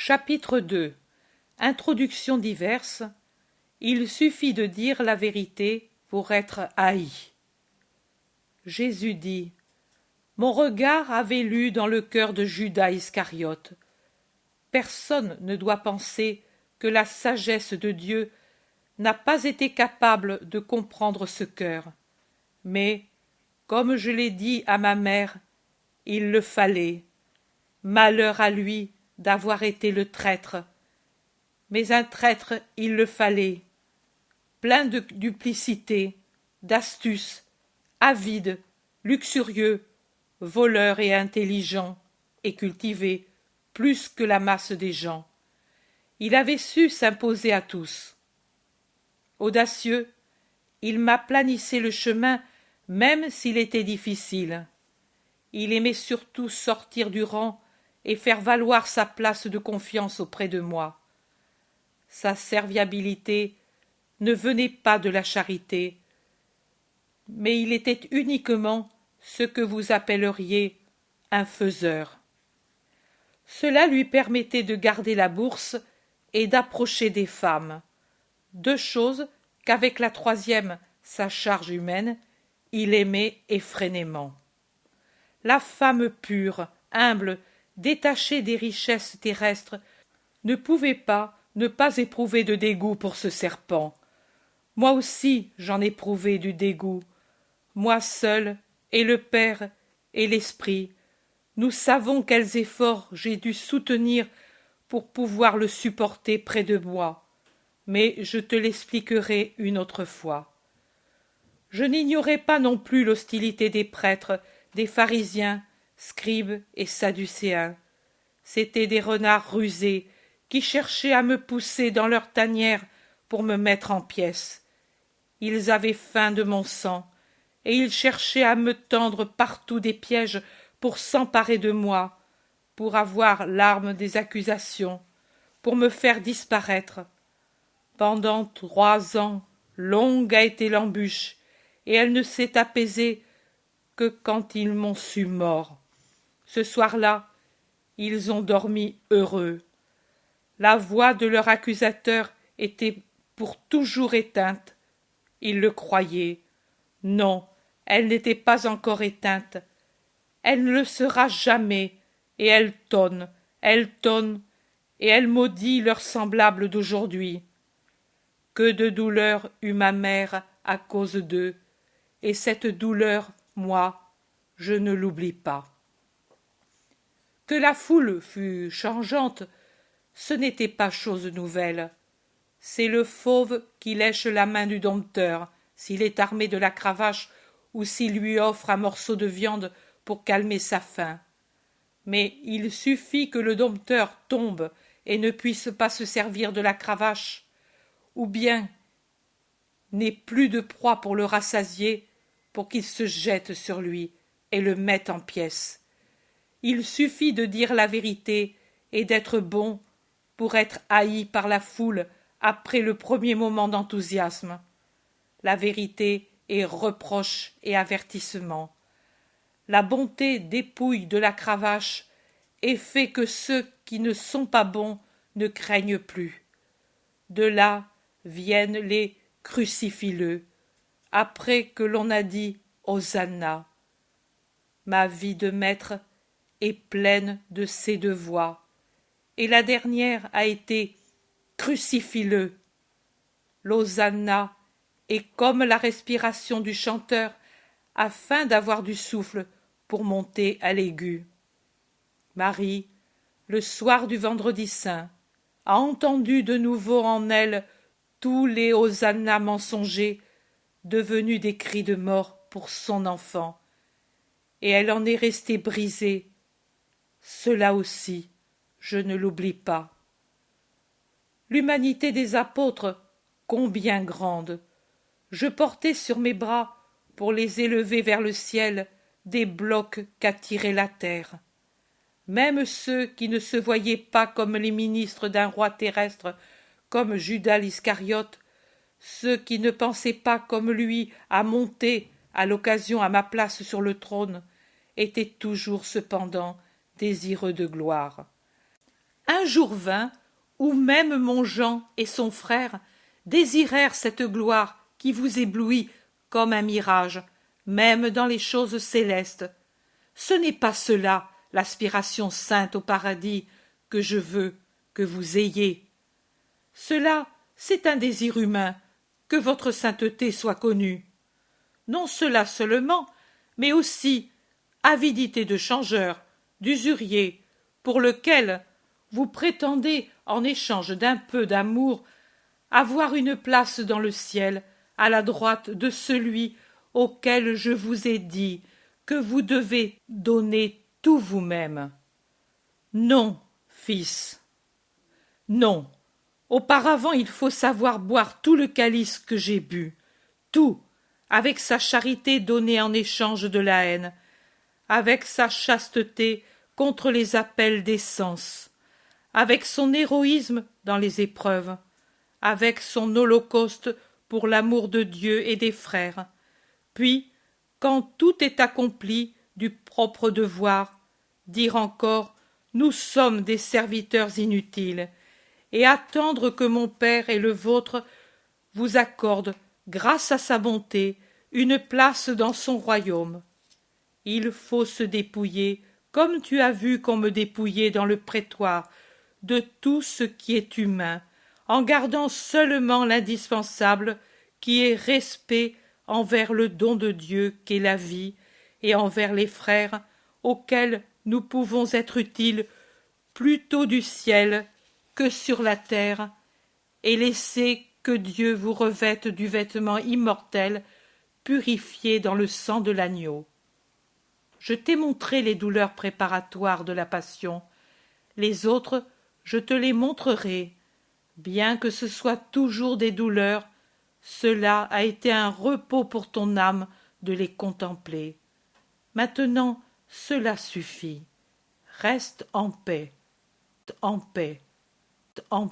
Chapitre 2. Introduction diverse. Il suffit de dire la vérité pour être haï. Jésus dit: Mon regard avait lu dans le cœur de Judas Iscariote. Personne ne doit penser que la sagesse de Dieu n'a pas été capable de comprendre ce cœur. Mais, comme je l'ai dit à ma mère, il le fallait. Malheur à lui d'avoir été le traître. Mais un traître il le fallait, plein de duplicité, d'astuce, avide, luxurieux, voleur et intelligent, et cultivé, plus que la masse des gens. Il avait su s'imposer à tous. Audacieux, il m'aplanissait le chemin même s'il était difficile. Il aimait surtout sortir du rang et faire valoir sa place de confiance auprès de moi. Sa serviabilité ne venait pas de la charité, mais il était uniquement ce que vous appelleriez un faiseur. Cela lui permettait de garder la bourse et d'approcher des femmes, deux choses qu'avec la troisième, sa charge humaine, il aimait effrénément. La femme pure, humble, détachée des richesses terrestres, ne pouvait pas ne pas éprouver de dégoût pour ce serpent. Moi aussi j'en éprouvais du dégoût. Moi seul, et le Père, et l'Esprit, nous savons quels efforts j'ai dû soutenir pour pouvoir le supporter près de moi. Mais je te l'expliquerai une autre fois. Je n'ignorais pas non plus l'hostilité des prêtres, des pharisiens, scribes et sadducéens. C'étaient des renards rusés qui cherchaient à me pousser dans leur tanière pour me mettre en pièces. Ils avaient faim de mon sang, et ils cherchaient à me tendre partout des pièges pour s'emparer de moi, pour avoir l'arme des accusations, pour me faire disparaître. Pendant 3 ans, longue a été l'embûche, et elle ne s'est apaisée que quand ils m'ont su mort. Ce soir-là, ils ont dormi heureux. La voix de leur accusateur était pour toujours éteinte. Ils le croyaient. Non, elle n'était pas encore éteinte. Elle ne le sera jamais, et elle tonne, et elle maudit leurs semblables d'aujourd'hui. Que de douleur eut ma mère à cause d'eux, et cette douleur, moi, je ne l'oublie pas. Que la foule fût changeante, ce n'était pas chose nouvelle. C'est le fauve qui lèche la main du dompteur, s'il est armé de la cravache ou s'il lui offre un morceau de viande pour calmer sa faim. Mais il suffit que le dompteur tombe et ne puisse pas se servir de la cravache, ou bien n'ait plus de proie pour le rassasier, pour qu'il se jette sur lui et le mette en pièces. Il suffit de dire la vérité et d'être bon pour être haï par la foule après le premier moment d'enthousiasme. La vérité est reproche et avertissement. La bonté dépouille de la cravache et fait que ceux qui ne sont pas bons ne craignent plus. De là viennent les crucifie-le, après que l'on a dit Hosanna. Ma vie de maître est pleine de ces deux voix, et la dernière a été crucifie-le. L'Hosanna est comme la respiration du chanteur, afin d'avoir du souffle pour monter à l'aigu. Marie, le soir du vendredi saint, a entendu de nouveau en elle tous les hosannas mensongers, devenus des cris de mort pour son enfant, et elle en est restée brisée. Cela aussi, je ne l'oublie pas. L'humanité des apôtres, combien grande! Je portais sur mes bras, pour les élever vers le ciel, des blocs qu'attirait la terre. Même ceux qui ne se voyaient pas comme les ministres d'un roi terrestre, comme Judas l'Iscariote, ceux qui ne pensaient pas comme lui à monter à l'occasion à ma place sur le trône, étaient toujours cependant désireux de gloire. Un jour vint où même mon Jean et son frère désirèrent cette gloire qui vous éblouit comme un mirage, même dans les choses célestes. Ce n'est pas cela, l'aspiration sainte au paradis, que je veux que vous ayez. Cela, c'est un désir humain, que votre sainteté soit connue. Non cela seulement, mais aussi avidité de changeur, d'usurier, pour lequel vous prétendez, en échange d'un peu d'amour, avoir une place dans le ciel, à la droite de celui auquel je vous ai dit que vous devez donner tout vous-même. Non, fils, non. Auparavant il faut savoir boire tout le calice que j'ai bu, tout, avec sa charité donnée en échange de la haine, avec sa chasteté contre les appels des sens, avec son héroïsme dans les épreuves, avec son holocauste pour l'amour de Dieu et des frères, puis, quand tout est accompli du propre devoir, dire encore « Nous sommes des serviteurs inutiles » et attendre que mon Père et le vôtre vous accordent, grâce à sa bonté, une place dans son royaume. Il faut se dépouiller, comme tu as vu qu'on me dépouillait dans le prétoire, de tout ce qui est humain, en gardant seulement l'indispensable, qui est respect envers le don de Dieu qu'est la vie, et envers les frères, auxquels nous pouvons être utiles plutôt du ciel que sur la terre, et laissez que Dieu vous revête du vêtement immortel, purifié dans le sang de l'agneau. Je t'ai montré les douleurs préparatoires de la passion, les autres, je te les montrerai. Bien que ce soit toujours des douleurs, cela a été un repos pour ton âme de les contempler. Maintenant, cela suffit. Reste en paix, en paix, en paix.